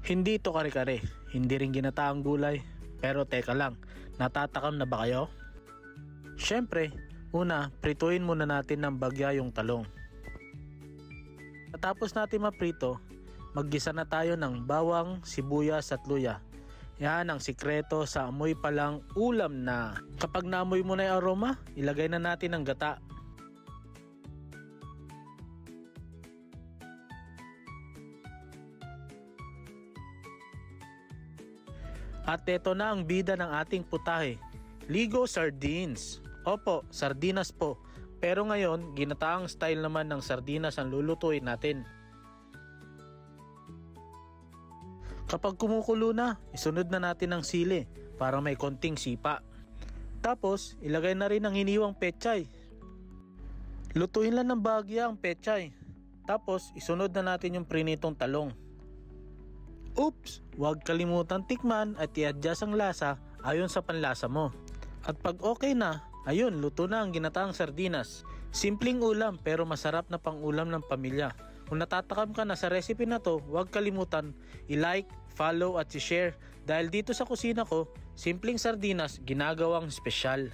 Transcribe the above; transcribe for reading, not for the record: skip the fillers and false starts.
Hindi ito kare-kare, hindi rin ginataang gulay. Pero teka lang, natatakam na ba kayo? Syempre, una, prituin muna natin ng bagya yung talong. Matapos natin maprito, maggisa na tayo ng bawang, sibuyas at luya. Yan ang sikreto sa amoy palang ulam na. Kapag naamoy mo na yung aroma, ilagay na natin ang gata. At ito na ang bida ng ating putahe, Ligo Sardines. Opo, sardinas po. Pero ngayon, ginataang style naman ng sardinas ang lulutuin natin. Kapag kumukulo na, isunod na natin ang sili para may konting sipa. Tapos, ilagay na rin ang hiniwang pechay. Lutuin lang ng bagya ang pechay. Tapos, isunod na natin yung prinitong talong. Oops! Huwag kalimutan tikman at i-adjust ang lasa ayon sa panlasa mo. At pag okay na, ayun, luto na ang ginataang sardinas. Simpleng ulam pero masarap na pang-ulam ng pamilya. Kung natatakam ka na sa recipe na to, huwag kalimutan i-like, follow at i-share dahil dito sa kusina ko, simpleng sardinas ginagawang espesyal.